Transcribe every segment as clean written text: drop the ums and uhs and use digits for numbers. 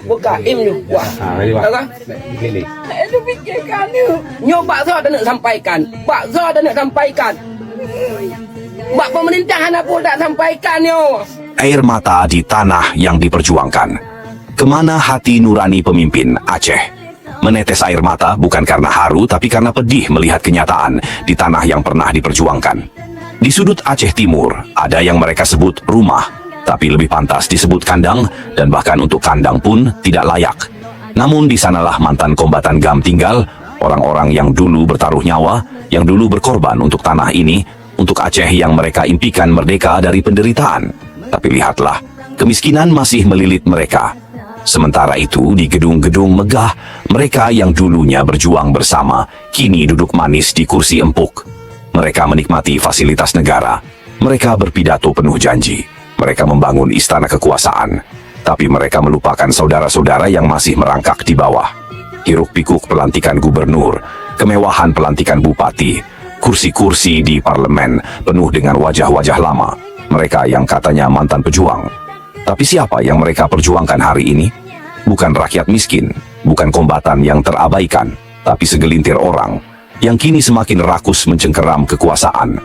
Bukaim juga. Kan? Itu fikirkan ni. Nyoba saya ada nak sampaikan. Bak saya ada nak sampaikan. Bak pemerintahan apa tak sampaikan yo. Air mata di tanah yang diperjuangkan. Kemana hati nurani pemimpin Aceh? Menetes air mata bukan karena haru, tapi karena pedih melihat kenyataan di tanah yang pernah diperjuangkan. Di sudut Aceh Timur, ada yang mereka sebut rumah, tapi lebih pantas disebut kandang, dan bahkan untuk kandang pun tidak layak. Namun di sanalah mantan kombatan GAM tinggal, orang-orang yang dulu bertaruh nyawa, yang dulu berkorban untuk tanah ini, untuk Aceh yang mereka impikan merdeka dari penderitaan. Tapi lihatlah, kemiskinan masih melilit mereka. Sementara itu, di gedung-gedung megah, mereka yang dulunya berjuang bersama, kini duduk manis di kursi empuk. Mereka menikmati fasilitas negara. Mereka berpidato penuh janji. Mereka membangun istana kekuasaan. Tapi mereka melupakan saudara-saudara yang masih merangkak di bawah. Hiruk-pikuk pelantikan gubernur, kemewahan pelantikan bupati, kursi-kursi di parlemen penuh dengan wajah-wajah lama. Mereka yang katanya mantan pejuang. Tapi siapa yang mereka perjuangkan hari ini? Bukan rakyat miskin, bukan kombatan yang terabaikan, tapi segelintir orang yang kini semakin rakus mencengkeram kekuasaan.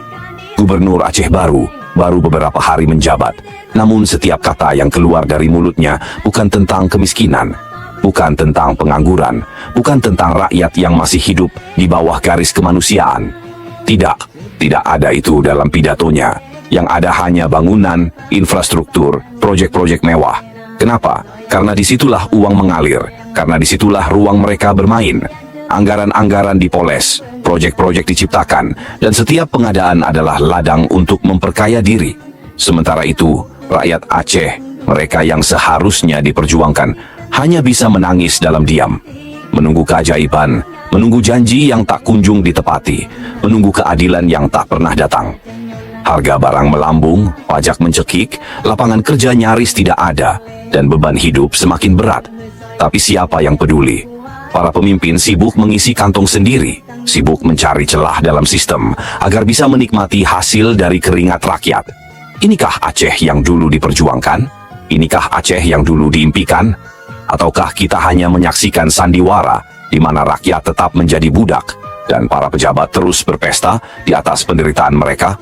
Gubernur Aceh baru beberapa hari menjabat, namun setiap kata yang keluar dari mulutnya bukan tentang kemiskinan, bukan tentang pengangguran, bukan tentang rakyat yang masih hidup di bawah garis kemanusiaan. Tidak ada itu dalam pidatonya. Yang ada hanya bangunan, infrastruktur, proyek-proyek mewah. Kenapa? Karena disitulah uang mengalir, karena disitulah ruang mereka bermain. Anggaran-anggaran dipoles, proyek-proyek diciptakan, dan setiap pengadaan adalah ladang untuk memperkaya diri. Sementara itu, rakyat Aceh, mereka yang seharusnya diperjuangkan, hanya bisa menangis dalam diam. Menunggu keajaiban, menunggu janji yang tak kunjung ditepati, menunggu keadilan yang tak pernah datang. Harga barang melambung, pajak mencekik, lapangan kerja nyaris tidak ada, dan beban hidup semakin berat. Tapi siapa yang peduli? Para pemimpin sibuk mengisi kantong sendiri, sibuk mencari celah dalam sistem, agar bisa menikmati hasil dari keringat rakyat. Inikah Aceh yang dulu diperjuangkan? Inikah Aceh yang dulu diimpikan? Ataukah kita hanya menyaksikan sandiwara, di mana rakyat tetap menjadi budak, dan para pejabat terus berpesta di atas penderitaan mereka?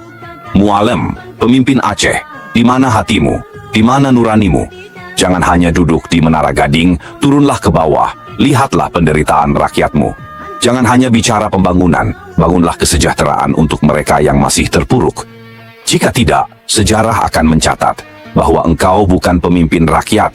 Mualem, pemimpin Aceh, di mana hatimu? Di mana nuranimu? Jangan hanya duduk di Menara Gading, turunlah ke bawah, lihatlah penderitaan rakyatmu. Jangan hanya bicara pembangunan, bangunlah kesejahteraan untuk mereka yang masih terpuruk. Jika tidak, sejarah akan mencatat bahwa engkau bukan pemimpin rakyat,